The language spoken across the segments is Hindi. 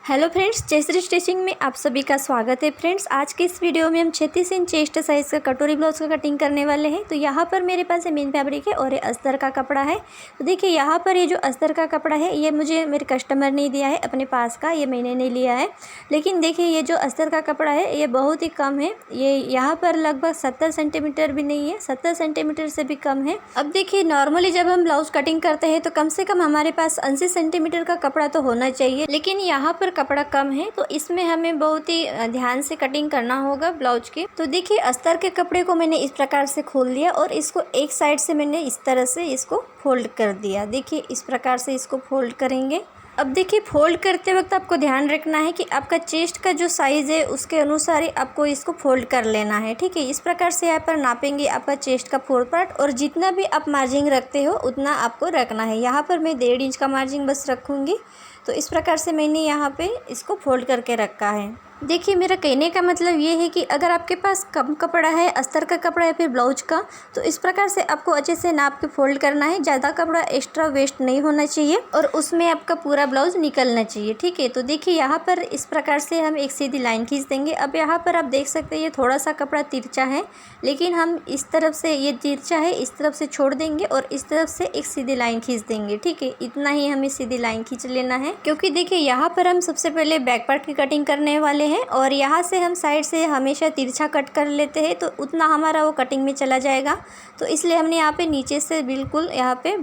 हेलो फ्रेंड्स, जयश्री स्टिचिंग में आप सभी का स्वागत है। फ्रेंड्स, आज के इस वीडियो में हम 36 इंच चेस्ट साइज़ का कटोरी ब्लाउज का कटिंग करने वाले हैं। तो यहाँ पर मेरे पास ये मेन फैब्रिक है और ये अस्तर का कपड़ा है। तो देखिए यहाँ पर ये जो अस्तर का कपड़ा है ये मुझे मेरे कस्टमर ने दिया है अपने पास का, ये मैंने नहीं लिया है। लेकिन देखिए ये जो अस्तर का कपड़ा है ये बहुत ही कम है, ये यहाँ पर लगभग 70 सेंटीमीटर भी नहीं है, 70 सेंटीमीटर से भी कम है। अब देखिए नॉर्मली जब हम ब्लाउज कटिंग करते हैं तो कम से कम हमारे पास 80 सेंटीमीटर का कपड़ा तो होना चाहिए, लेकिन यहाँ पर कपड़ा कम है तो इसमें हमें बहुत ही ध्यान से कटिंग करना होगा ब्लाउज के। तो देखिए अस्तर के कपड़े को मैंने इस प्रकार से खोल लिया और इसको एक साइड से मैंने इस तरह से इसको फोल्ड कर दिया। देखिए इस प्रकार से इसको फोल्ड करेंगे। अब देखिए फोल्ड करते वक्त आपको ध्यान रखना है कि आपका चेस्ट का जो साइज़ है उसके अनुसार ही आपको इसको फोल्ड कर लेना है, ठीक है। इस प्रकार से यहाँ पर नापेंगे आपका चेस्ट का 4 पार्ट और जितना भी आप मार्जिंग रखते हो उतना आपको रखना है। यहाँ पर मैं 1.5 इंच का मार्जिंग बस रखूँगी। तो इस प्रकार से मैंने यहाँ पे इसको फोल्ड करके रखा है। देखिए मेरा कहने का मतलब ये है कि अगर आपके पास कम कपड़ा है, अस्तर का कपड़ा है फिर ब्लाउज का, तो इस प्रकार से आपको अच्छे से नाप के फोल्ड करना है। ज़्यादा कपड़ा एक्स्ट्रा वेस्ट नहीं होना चाहिए और उसमें आपका पूरा ब्लाउज निकलना चाहिए, ठीक है। तो देखिए यहाँ पर इस प्रकार से हम एक सीधी लाइन खींच देंगे। अब यहाँ पर आप देख सकते हैं ये थोड़ा सा कपड़ा तिरछा है, लेकिन हम इस तरफ से ये तिरछा है इस तरफ से छोड़ देंगे और इस तरफ से एक सीधी लाइन खींच देंगे, ठीक है। इतना ही हमें सीधी लाइन खींच लेना है, क्योंकि देखिए यहाँ पर हम सबसे पहले बैक पार्ट की कटिंग करने वाले हैं और यहाँ से हम साइड से हमेशा तिरछा कट कर लेते हैं तो उतना हमारा वो कटिंग में चला जाएगा। तो इसलिए हमने यहाँ पे नीचे से बिल्कुल यहाँ पे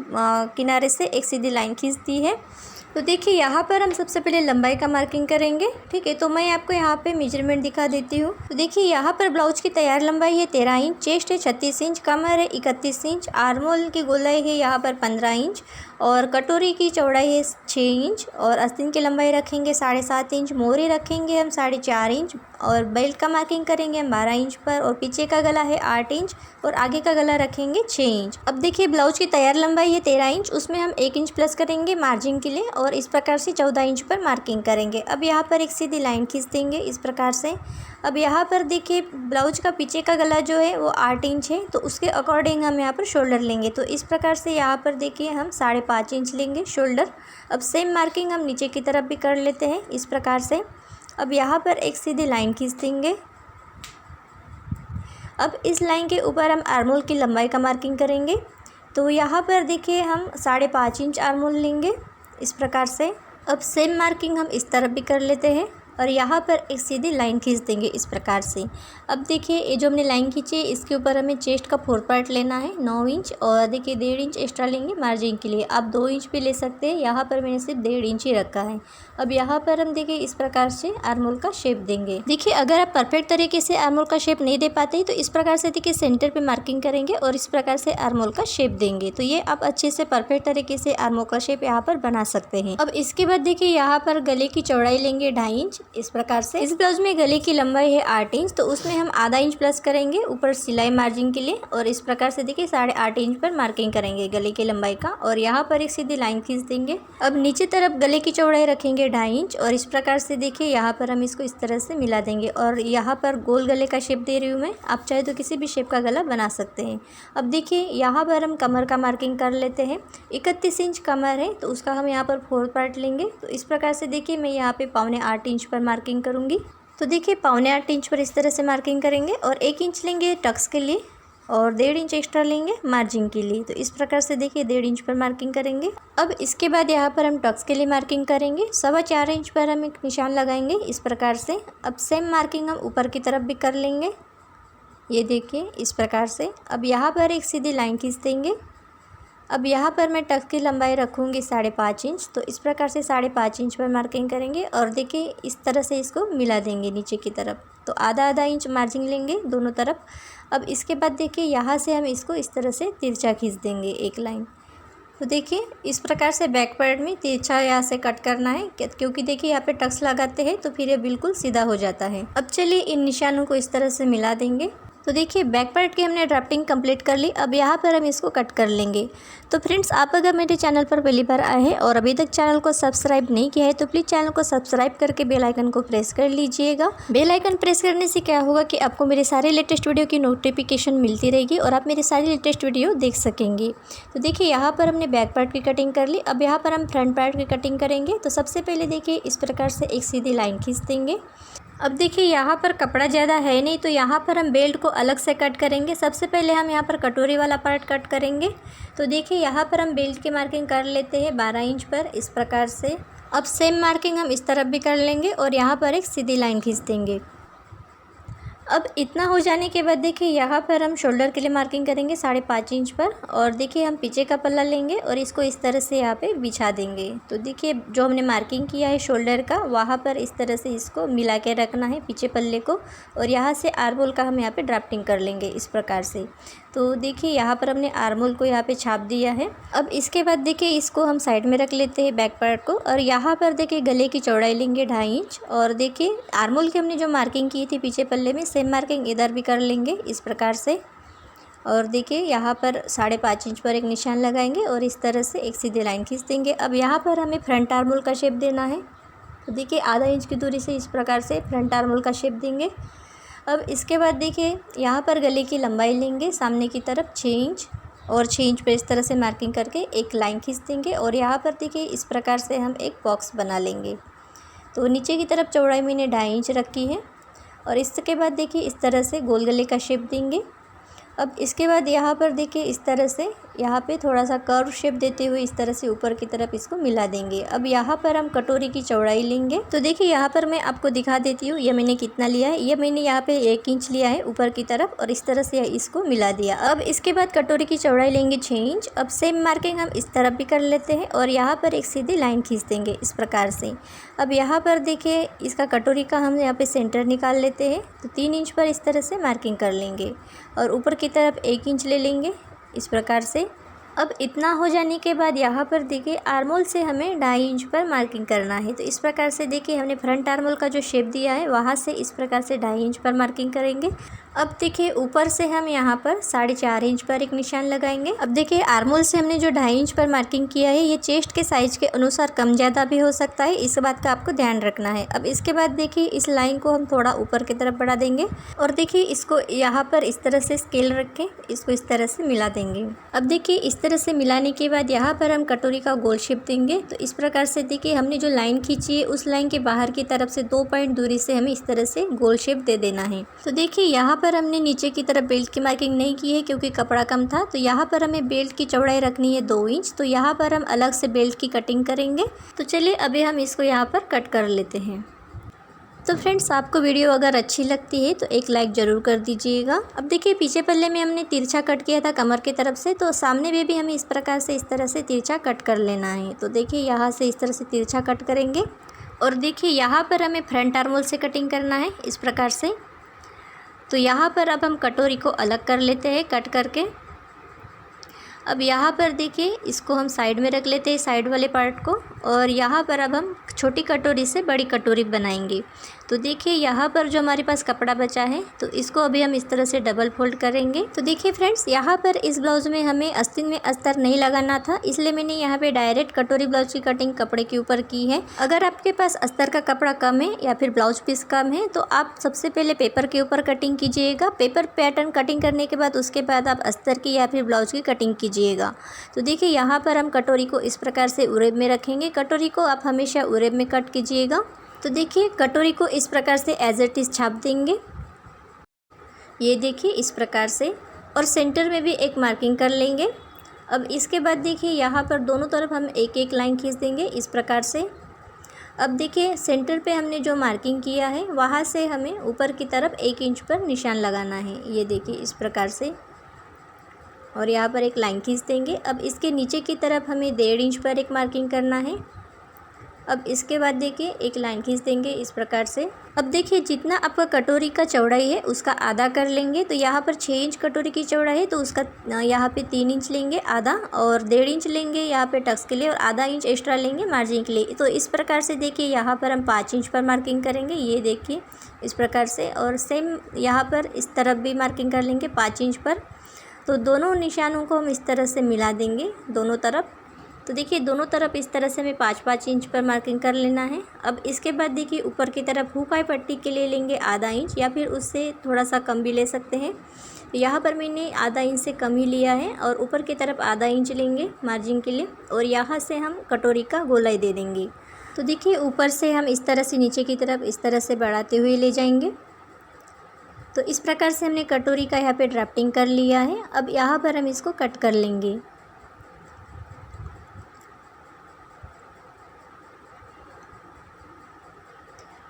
किनारे से एक सीधी लाइन खींच दी है। तो देखिए यहाँ पर हम सबसे पहले लंबाई का मार्किंग करेंगे, ठीक है। तो मैं आपको यहाँ पे मेजरमेंट दिखा देती हूँ। तो देखिए यहाँ पर ब्लाउज की तैयार लंबाई है 13 इंच, चेस्ट है 36 इंच, कमर है 31 इंच, आर्मोल की गोलाई है यहाँ पर 15 इंच और कटोरी की चौड़ाई है 6 इंच और आस्तीन की लंबाई रखेंगे 7.5 इंच, मोहरी रखेंगे हम 4.5 इंच और बेल्ट का मार्किंग करेंगे हम 12 इंच पर और पीछे का गला है 8 इंच और आगे का गला रखेंगे 6 इंच। अब देखिए ब्लाउज की तैयार लंबाई है 13 इंच, उसमें हम 1 इंच प्लस करेंगे मार्जिन के लिए और इस प्रकार से 14 इंच पर मार्किंग करेंगे। अब यहाँ पर एक सीधी लाइन खींच देंगे इस प्रकार से। अब यहाँ पर देखिए ब्लाउज का पीछे का गला जो है वो 8 इंच है, तो उसके अकॉर्डिंग हम यहाँ पर शोल्डर लेंगे। तो इस प्रकार से यहाँ पर देखिए हम 5.5 इंच लेंगे शोल्डर। अब सेम मार्किंग हम नीचे की तरफ भी कर लेते हैं इस प्रकार से। अब यहाँ पर एक सीधी लाइन खींच देंगे। अब इस लाइन के ऊपर हम आर्मोल की लंबाई का मार्किंग करेंगे। तो यहाँ पर देखिए हम 5.5 इंच आर्मोल लेंगे इस प्रकार से। अब सेम मार्किंग हम इस तरफ भी कर लेते हैं और यहाँ पर एक सीधी लाइन खींच देंगे इस प्रकार से। अब देखिए ये जो हमने लाइन खींची है इसके ऊपर हमें चेस्ट का 4 पार्ट लेना है 9 इंच और देखिए 1.5 इंच एक्स्ट्रा लेंगे मार्जिन के लिए। आप 2 इंच भी ले सकते हैं, यहाँ पर मैंने सिर्फ 1.5 इंच ही रखा है। अब यहाँ पर हम देखिए इस प्रकार से आर्मोल का शेप देंगे। देखिए अगर आप परफेक्ट तरीके से आर्मोल का शेप नहीं दे पाते तो इस प्रकार से देखिए सेंटर पे मार्किंग करेंगे और इस प्रकार से आर्मोल का शेप देंगे। तो ये आप अच्छे से परफेक्ट तरीके से आर्मोल का शेप यहाँ पर बना सकते हैं। अब इसके बाद देखिए यहाँ पर गले की चौड़ाई लेंगे 2.5 इंच इस प्रकार से। इस ब्लाउज में गले की लंबाई है 8 इंच, तो उसमें हम आधा इंच प्लस करेंगे ऊपर सिलाई मार्जिन के लिए और इस प्रकार से देखिए 8.5 इंच पर मार्किंग करेंगे गले की लंबाई का और यहाँ पर एक सीधी लाइन खींच देंगे। अब नीचे तरफ गले की चौड़ाई रखेंगे 2.5 इंच और इस प्रकार से देखिए यहाँ पर हम इसको इस तरह से मिला देंगे और यहाँ पर गोल गले का शेप दे रही हूँ मैं, आप चाहे तो किसी भी शेप का गला बना सकते हैं। अब देखिए यहाँ पर हम कमर का मार्किंग कर लेते हैं। 31 इंच कमर है तो उसका हम यहाँ पर 4 पार्ट लेंगे। तो इस प्रकार से देखिए मैं यहाँ पे 7.25 इंच पर मार्किंग करूँगी। तो देखिए 7.25 इंच पर इस तरह से मार्किंग करेंगे और 1 इंच लेंगे टक्स के लिए और 1.5 इंच एक्स्ट्रा लेंगे मार्जिन के लिए। तो इस प्रकार से देखिए 1.5 इंच पर मार्किंग करेंगे। अब इसके बाद यहाँ पर हम टक्स के लिए मार्किंग करेंगे 4.25 इंच पर हम एक निशान लगाएंगे इस प्रकार से। अब सेम मार्किंग हम ऊपर की तरफ भी कर लेंगे, ये देखिए इस प्रकार से। अब यहाँ पर एक सीधी लाइन खींच देंगे। अब यहाँ पर मैं टक्स की लंबाई रखूँगी 5.5 इंच, तो इस प्रकार से 5.5 इंच पर मार्किंग करेंगे और देखिए इस तरह से इसको मिला देंगे नीचे की तरफ। तो आधा इंच मार्जिन लेंगे दोनों तरफ। अब इसके बाद देखिए यहाँ से हम इसको इस तरह से तिरछा खींच देंगे एक लाइन। तो देखिए इस प्रकार से बैक पार्ट में तिरछा यहाँ से कट करना है, क्योंकि देखिए यहाँ पे टक्स लगाते हैं तो फिर ये बिल्कुल सीधा हो जाता है। अब चलिए इन निशानों को इस तरह से मिला देंगे। तो देखिए बैक पार्ट की हमने ड्राफ्टिंग कंप्लीट कर ली। अब यहाँ पर हम इसको कट कर लेंगे। तो फ्रेंड्स, आप अगर मेरे चैनल पर पहली बार आए हैं और अभी तक चैनल को सब्सक्राइब नहीं किया है तो प्लीज़ चैनल को सब्सक्राइब करके बेल आइकन को प्रेस कर लीजिएगा। बेल आइकन प्रेस करने से क्या होगा कि आपको मेरे सारे लेटेस्ट वीडियो की नोटिफिकेशन मिलती रहेगी और आप मेरे सारी लेटेस्ट वीडियो देख सकेंगे। तो देखिए यहाँ पर हमने बैक पार्ट की कटिंग कर ली। अब यहाँ पर हम फ्रंट पार्ट की कटिंग करेंगे। तो सबसे पहले देखिए इस प्रकार से एक सीधी लाइन खींच देंगे। अब देखिए यहाँ पर कपड़ा ज़्यादा है नहीं, तो यहाँ पर हम बेल्ट को अलग से कट करेंगे। सबसे पहले हम यहाँ पर कटोरी वाला पार्ट कट करेंगे। तो देखिए यहाँ पर हम बेल्ट की मार्किंग कर लेते हैं 12 इंच पर इस प्रकार से। अब सेम मार्किंग हम इस तरफ भी कर लेंगे और यहाँ पर एक सीधी लाइन खींच देंगे। अब इतना हो जाने के बाद देखिए यहाँ पर हम शोल्डर के लिए मार्किंग करेंगे 5.5 इंच पर। और देखिए हम पीछे का पल्ला लेंगे और इसको इस तरह से यहाँ पे बिछा देंगे। तो देखिए जो हमने मार्किंग किया है शोल्डर का, वहाँ पर इस तरह से इसको मिला के रखना है पीछे पल्ले को। और यहाँ से आर्महोल का हम यहाँ पे ड्राफ्टिंग कर लेंगे इस प्रकार से। तो देखिए यहाँ पर हमने आर्महोल को यहाँ पे छाप दिया है। अब इसके बाद देखिए इसको हम साइड में रख लेते हैं बैक पार्ट को। और यहाँ पर देखिए गले की चौड़ाई लेंगे 2.5 इंच। और देखिए आर्महोल की हमने जो मार्किंग की थी पीछे पल्ले में, सेम मार्किंग इधर भी कर लेंगे इस प्रकार से। और देखिए यहाँ पर 5.5 इंच पर एक निशान लगाएंगे और इस तरह से एक सीधी लाइन खींच देंगे। अब यहाँ पर हमें फ्रंट आर्महोल का शेप देना है। तो देखिए आधा इंच की दूरी से इस प्रकार से फ्रंट आर्महोल का शेप देंगे। अब इसके बाद देखिए यहाँ पर गले की लंबाई लेंगे सामने की तरफ 6 इंच और 6 इंच पर इस तरह से मार्किंग करके एक लाइन खींच देंगे। और यहाँ पर देखिए इस प्रकार से हम एक बॉक्स बना लेंगे। तो नीचे की तरफ चौड़ाई मैंने 2.5 इंच रखी है। और इसके बाद देखिए इस तरह से गोल गले का शेप देंगे। अब इसके बाद यहाँ पर देखिए इस तरह से यहाँ पे थोड़ा सा कर्व शेप देते हुए इस तरह से ऊपर की तरफ इसको मिला देंगे। अब यहाँ पर हम कटोरी की चौड़ाई लेंगे। तो देखिए यहाँ पर मैं आपको दिखा देती हूँ ये मैंने कितना लिया है। ये मैंने यहाँ पे 1 इंच लिया है ऊपर की तरफ और इस तरह से इसको मिला दिया। अब इसके बाद कटोरी की चौड़ाई लेंगे 6 इंच। अब सेम मार्किंग हम इस तरफ भी कर लेते हैं और यहाँ पर एक सीधी लाइन खींच देंगे इस प्रकार से। अब यहाँ पर देखिए इसका कटोरी का हम यहाँ पे सेंटर निकाल लेते हैं। तो 3 इंच पर इस तरह से मार्किंग कर लेंगे और ऊपर की तरफ 1 इंच ले लेंगे इस प्रकार से। अब इतना हो जाने के बाद यहाँ पर देखिए आर्महोल से हमें 2.5 इंच पर मार्किंग करना है। तो इस प्रकार से देखिए हमने फ्रंट आर्महोल का जो शेप दिया है वहाँ से इस प्रकार से 2.5 इंच पर मार्किंग करेंगे। अब देखिए ऊपर से हम यहाँ पर 4.5 इंच पर एक निशान लगाएंगे। अब देखिए आर्महोल से हमने जो 2.5 इंच पर मार्किंग किया है ये चेस्ट के साइज के अनुसार कम ज़्यादा भी हो सकता है, इस बात का आपको ध्यान रखना है। अब इसके बाद देखिए इस लाइन को हम थोड़ा ऊपर की तरफ बढ़ा देंगे और देखिए इसको यहाँ पर इस तरह से स्केल रख के इसको इस तरह से मिला देंगे। अब देखिए इस तरह से मिलाने के बाद यहाँ पर हम कटोरी का गोल शेप देंगे। तो इस प्रकार से देखिए हमने जो लाइन खींची है उस लाइन के बाहर की तरफ से 2 पॉइंट दूरी से हमें इस तरह से गोल शेप दे देना है। तो देखिए यहाँ पर हमने नीचे की तरफ बेल्ट की मार्किंग नहीं की है क्योंकि कपड़ा कम था। तो यहाँ पर हमें बेल्ट की चौड़ाई रखनी है 2 इंच। तो यहाँ पर हम अलग से बेल्ट की कटिंग करेंगे। तो चलिए अभी हम इसको यहाँ पर कट कर लेते हैं। तो फ्रेंड्स आपको वीडियो अगर अच्छी लगती है तो एक लाइक ज़रूर कर दीजिएगा। अब देखिए पीछे पल्ले में हमने तिरछा कट किया था कमर की तरफ से, तो सामने में भी हमें इस प्रकार से इस तरह से तिरछा कट कर लेना है। तो देखिए यहाँ से इस तरह से तिरछा कट करेंगे और देखिए यहाँ पर हमें फ्रंट आर्महोल से कटिंग करना है इस प्रकार से। तो यहाँ पर अब हम कटोरी को अलग कर लेते हैं कट करके। अब यहाँ पर देखिए इसको हम साइड में रख लेते हैं साइड वाले पार्ट को। और यहाँ पर अब हम छोटी कटोरी से बड़ी कटोरी बनाएंगे। तो देखिए यहाँ पर जो हमारे पास कपड़ा बचा है तो इसको अभी हम इस तरह से डबल फोल्ड करेंगे। तो देखिए फ्रेंड्स यहाँ पर इस ब्लाउज़ में हमें आस्तीन में अस्तर नहीं लगाना था, इसलिए मैंने यहाँ पे डायरेक्ट कटोरी ब्लाउज की कटिंग कपड़े के ऊपर की है। अगर आपके पास अस्तर का कपड़ा कम है या फिर ब्लाउज पीस कम है तो आप सबसे पहले पेपर के ऊपर कटिंग कीजिएगा। पेपर पैटर्न कटिंग करने के बाद उसके बाद आप अस्तर की या फिर ब्लाउज की कटिंग कीजिएगा। तो देखिए यहाँ पर हम कटोरी को इस प्रकार से उरेब में रखेंगे। कटोरी को आप हमेशा उरेब में कट कीजिएगा। तो देखिए कटोरी को इस प्रकार से एज इट इज़ छाप देंगे, ये देखिए इस प्रकार से। और सेंटर में भी एक मार्किंग कर लेंगे। अब इसके बाद देखिए यहाँ पर दोनों तरफ हम एक एक लाइन खींच देंगे इस प्रकार से। अब देखिए सेंटर पे हमने जो मार्किंग किया है वहाँ से हमें ऊपर की तरफ 1 इंच पर निशान लगाना है, ये देखिए इस प्रकार से। और यहाँ पर एक लाइन खींच देंगे। अब इसके नीचे की तरफ हमें 1.5 इंच पर एक मार्किंग करना है। अब इसके बाद देखिए एक लाइन खींच देंगे इस प्रकार से। अब देखिए जितना आपका कटोरी का चौड़ाई है उसका आधा कर लेंगे। तो यहाँ पर 6 इंच कटोरी की चौड़ाई है तो उसका यहाँ पे 3 इंच लेंगे आधा, और 1.5 इंच लेंगे यहाँ पे टक्स के लिए, और आधा इंच एक्स्ट्रा लेंगे मार्जिन के लिए। तो इस प्रकार से देखिए यहाँ पर हम 5 इंच पर मार्किंग करेंगे, ये देखिए इस प्रकार से। और सेम यहाँ पर इस तरफ भी मार्किंग कर लेंगे 5 इंच पर। तो दोनों निशानों को हम इस तरह से मिला देंगे दोनों तरफ। तो देखिए दोनों तरफ इस तरह से हमें 5-5 इंच पर मार्किंग कर लेना है। अब इसके बाद देखिए ऊपर की तरफ हुकाई पट्टी के लिए लेंगे आधा इंच, या फिर उससे थोड़ा सा कम भी ले सकते हैं। तो यहाँ पर मैंने आधा इंच से कम ही लिया है, और ऊपर की तरफ आधा इंच लेंगे मार्जिन के लिए, और यहाँ से हम कटोरी का गोलाई दे देंगे। तो देखिए ऊपर से हम इस तरह से नीचे की तरफ इस तरह से बढ़ाते हुए ले जाएंगे। तो इस प्रकार से हमने कटोरी का यहाँ पे ड्राफ्टिंग कर लिया है। अब यहाँ पर हम इसको कट कर लेंगे।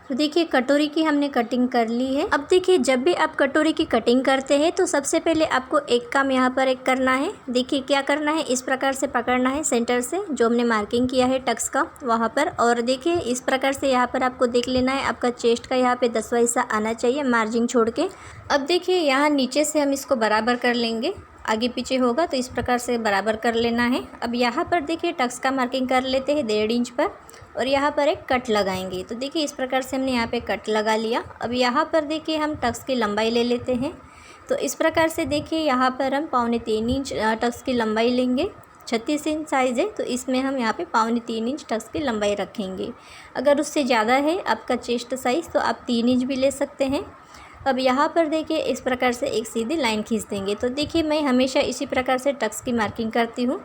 तो देखिए कटोरी की हमने कटिंग कर ली है। अब देखिए जब भी आप कटोरी की कटिंग करते हैं तो सबसे पहले आपको एक काम यहाँ पर एक करना है। देखिए क्या करना है, इस प्रकार से पकड़ना है सेंटर से जो हमने मार्किंग किया है टक्स का वहाँ पर, और देखिए इस प्रकार से यहाँ पर आपको देख लेना है आपका चेस्ट का यहाँ पे 10वां हिस्सा आना चाहिए मार्जिन छोड़ के। अब देखिए यहाँ नीचे से हम इसको बराबर कर लेंगे, आगे पीछे होगा तो इस प्रकार से बराबर कर लेना है। अब यहाँ पर देखिए टक्स का मार्किंग कर लेते हैं 1.5 इंच पर, और यहाँ पर एक कट लगाएंगे। तो देखिए इस प्रकार से हमने यहाँ पे कट लगा लिया। अब यहाँ पर देखिए हम टक्स की लंबाई ले लेते हैं। तो इस प्रकार से देखिए यहाँ पर हम 3.25 इंच टक्स की लंबाई लेंगे। 36 इंच साइज़ है तो इसमें हम यहाँ पे 3.25 इंच टक्स की लंबाई रखेंगे। अगर उससे ज़्यादा है आपका चेस्ट साइज़ तो आप 3 इंच भी ले सकते हैं। अब यहाँ पर देखिए इस प्रकार से एक सीधी लाइन खींच देंगे। तो देखिए मैं हमेशा इसी प्रकार से टक्स की मार्किंग करती हूँ।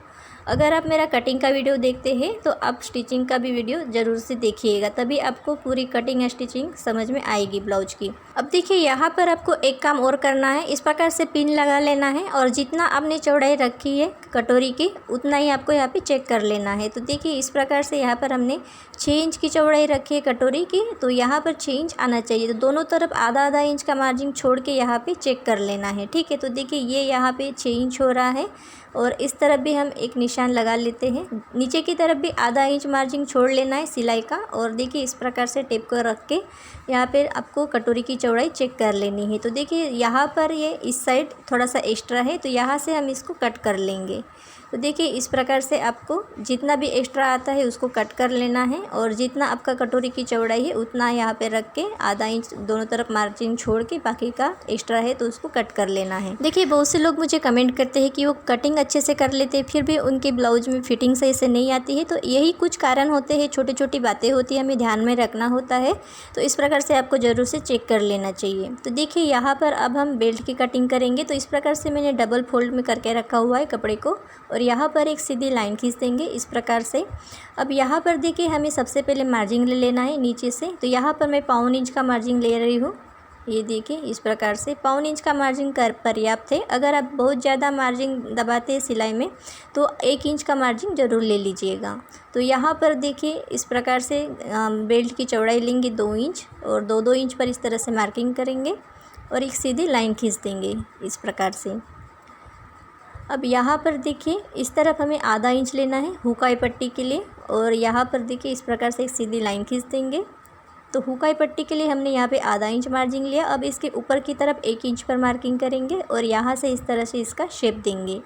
अगर आप मेरा कटिंग का वीडियो देखते हैं तो आप स्टिचिंग का भी वीडियो ज़रूर से देखिएगा, तभी आपको पूरी कटिंग स्टिचिंग समझ में आएगी ब्लाउज की। अब देखिए यहाँ पर आपको एक काम और करना है, इस प्रकार से पिन लगा लेना है, और जितना आपने चौड़ाई रखी है कटोरी की उतना ही आपको यहाँ पे चेक कर लेना है। तो देखिए इस प्रकार से यहाँ पर हमने 6 इंच की चौड़ाई रखी है कटोरी की, तो यहाँ पर 6 इंच आना चाहिए। तो दोनों तरफ आधा इंच का मार्जिन छोड़ के यहाँ पे चेक कर लेना है, ठीक है। तो देखिए ये यहाँ पे 6 इंच हो रहा है, और इस तरफ भी हम एक निशान लगा लेते हैं। नीचे की तरफ भी आधा इंच मार्जिन छोड़ लेना है सिलाई का, और देखिए इस प्रकार से टेप को रख के यहाँ पे आपको कटोरी की चौड़ाई चेक कर लेनी है। तो देखिए यहाँ पर ये इस साइड थोड़ा सा एक्स्ट्रा है तो यहाँ से हम इसको कट कर लेंगे। तो देखिए इस प्रकार से आपको जितना भी एक्स्ट्रा आता है उसको कट कर लेना है, और जितना आपका कटोरी की चौड़ाई है उतना यहाँ पे रख के आधा इंच दोनों तरफ मार्जिन छोड़ के बाकी का एक्स्ट्रा है तो उसको कट कर लेना है। देखिए बहुत से लोग मुझे कमेंट करते हैं कि वो कटिंग अच्छे से कर लेते हैं फिर भी उनके ब्लाउज में फिटिंग सही से नहीं आती है। तो यही कुछ कारण होते हैं, छोटी छोटी बातें होती है, हमें ध्यान में रखना होता है। तो इस प्रकार से आपको ज़रूर से चेक कर लेना चाहिए। तो देखिए यहाँ पर अब हम बेल्ट की कटिंग करेंगे। तो इस प्रकार से मैंने डबल फोल्ड में करके रखा हुआ है कपड़े को, और यहाँ पर एक सीधी लाइन खींच देंगे इस प्रकार से। अब यहाँ पर देखिए हमें सबसे पहले मार्जिन ले लेना है नीचे से। तो यहाँ पर मैं 1.25 इंच का मार्जिन ले रही हूँ, ये देखिए इस प्रकार से 1.25 इंच का मार्जिन कर पर्याप्त है। अगर आप बहुत ज़्यादा मार्जिन दबाते हैं सिलाई में तो 1 इंच का मार्जिन ज़रूर ले लीजिएगा। तो यहाँ पर देखिए इस प्रकार से बेल्ट की चौड़ाई लेंगे 2 इंच, और 2-2 इंच पर इस तरह से मार्किंग करेंगे और एक सीधी लाइन खींच देंगे इस प्रकार से। अब यहाँ पर देखिए इस तरफ हमें आधा इंच लेना है हुकाई पट्टी के लिए, और यहाँ पर देखिए इस प्रकार से एक सीधी लाइन खींच देंगे। तो हुकाई पट्टी के लिए हमने यहाँ पे आधा इंच मार्जिन लिया। अब इसके ऊपर की तरफ 1 इंच पर मार्किंग करेंगे, और यहाँ से इस तरह से इसका शेप देंगे।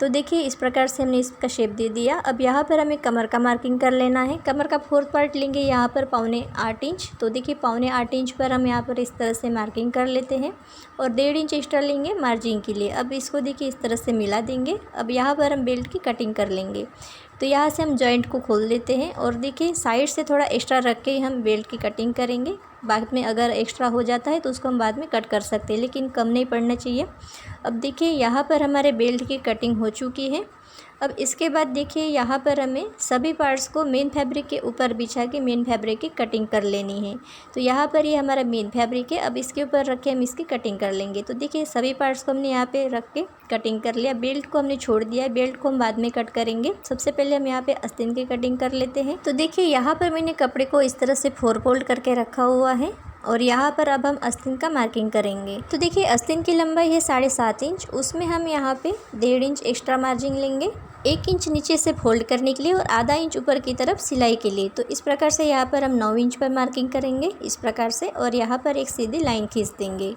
तो देखिए इस प्रकार से हमने इसका शेप दे दिया। अब यहाँ पर हमें कमर का मार्किंग कर लेना है। कमर का 4th पार्ट लेंगे यहाँ पर 7.25 इंच। तो देखिए 7.25 इंच पर हम यहाँ पर इस तरह से मार्किंग कर लेते हैं, और 1.5 इंच एक्स्ट्रा लेंगे मार्जिन के लिए। अब इसको देखिए इस तरह से मिला देंगे। अब यहाँ पर हम बेल्ट की कटिंग कर लेंगे। तो यहाँ से हम जॉइंट को खोल देते हैं, और देखिए साइड से थोड़ा एक्स्ट्रा रख के हम बेल्ट की कटिंग करेंगे। बाद में अगर एक्स्ट्रा हो जाता है तो उसको हम बाद में कट कर सकते हैं, लेकिन कम नहीं पड़ना चाहिए। अब देखिए यहाँ पर हमारे बेल्ट की कटिंग हो चुकी है। अब इसके बाद देखिए यहाँ पर हमें सभी पार्ट्स को मेन फैब्रिक के ऊपर बिछा के मेन फैब्रिक की कटिंग कर लेनी है। तो यहाँ पर ये हमारा मेन फैब्रिक है। अब इसके ऊपर रख के हम इसकी कटिंग कर लेंगे। तो देखिए सभी पार्ट्स को हमने यहाँ पे रख के कटिंग कर लिया। बेल्ट को हमने छोड़ दिया है, बेल्ट को हम बाद में कट करेंगे। सबसे पहले हम यहाँ पे आस्तीन की कटिंग कर लेते हैं। तो देखिए यहाँ पर मैंने कपड़े को इस तरह से 4 फोल्ड करके रखा हुआ है, और यहाँ पर अब हम आस्तीन का मार्किंग करेंगे। तो देखिए आस्तीन की लंबाई है 7.5 इंच, उसमें हम यहाँ पे 1.5 इंच एक्स्ट्रा मार्जिन लेंगे, 1 इंच नीचे से फोल्ड करने के लिए और आधा इंच ऊपर की तरफ सिलाई के लिए। तो इस प्रकार से यहाँ पर हम 9 इंच पर मार्किंग करेंगे इस प्रकार से, और यहाँ पर एक सीधी लाइन खींच देंगे।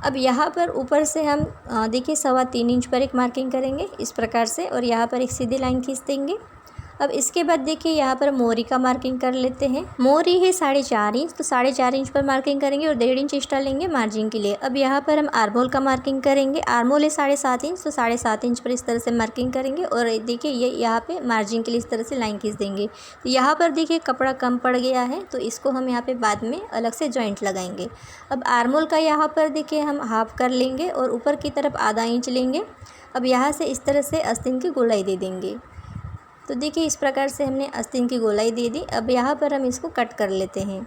अब यहाँ पर ऊपर से हम देखिए 3.25 इंच पर एक मार्किंग करेंगे इस प्रकार से, और यहाँ पर एक सीधी लाइन खींच देंगे। अब इसके बाद देखिए यहाँ पर मोरी का मार्किंग कर लेते हैं। मोरी है 4.5 इंच, तो 4.5 इंच पर मार्किंग करेंगे और 1.5 इंच एक्स्ट्रा लेंगे मार्जिन के लिए। अब यहाँ पर हम आर्मोल का मार्किंग करेंगे। आर्मोल है 7.5 इंच, तो 7.5 इंच पर इस तरह से मार्किंग करेंगे और देखिए ये यहाँ पे मार्जिन के लिए इस तरह से लाइन खींच देंगे। तो यहाँ पर देखिए कपड़ा कम पड़ गया है, तो इसको हम यहाँ पे बाद में अलग से जॉइंट लगाएंगे। अब आर्मोल का यहाँ पर देखिए हम हाफ कर लेंगे और ऊपर की तरफ आधा इंच लेंगे। अब यहाँ से इस तरह से आस्तीन की गोलाई दे देंगे। तो देखिए इस प्रकार से हमने आस्तीन की गोलाई दे दी। अब यहाँ पर हम इसको कट कर लेते हैं।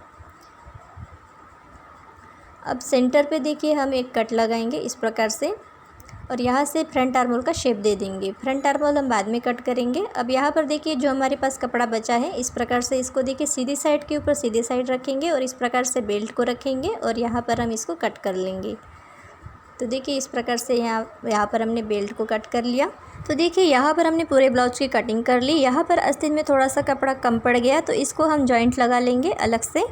अब सेंटर पे देखिए हम एक कट लगाएंगे इस प्रकार से, और यहाँ से फ्रंट आर्मोल का शेप दे देंगे। फ्रंट आर्मोल हम बाद में कट करेंगे। अब यहाँ पर देखिए जो हमारे पास कपड़ा बचा है, इस प्रकार से इसको देखिए सीधी साइड के ऊपर सीधी साइड रखेंगे और इस प्रकार से बेल्ट को रखेंगे और यहाँ पर हम इसको कट कर लेंगे। तो देखिए इस प्रकार से यहाँ पर हमने बेल्ट को कट कर लिया। तो देखिए यहाँ पर हमने पूरे ब्लाउज की कटिंग कर ली। यहाँ पर आस्तीन में थोड़ा सा कपड़ा कम पड़ गया, तो इसको हम जॉइंट लगा लेंगे अलग से।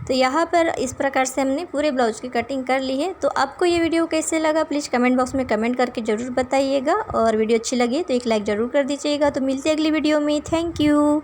तो यहाँ पर इस प्रकार से हमने पूरे ब्लाउज की कटिंग कर ली है। तो आपको ये वीडियो कैसे लगा प्लीज़ कमेंट बॉक्स में कमेंट करके ज़रूर बताइएगा, और वीडियो अच्छी लगी तो एक लाइक ज़रूर कर दीजिएगा। तो मिलते हैं अगली वीडियो में। Thank you.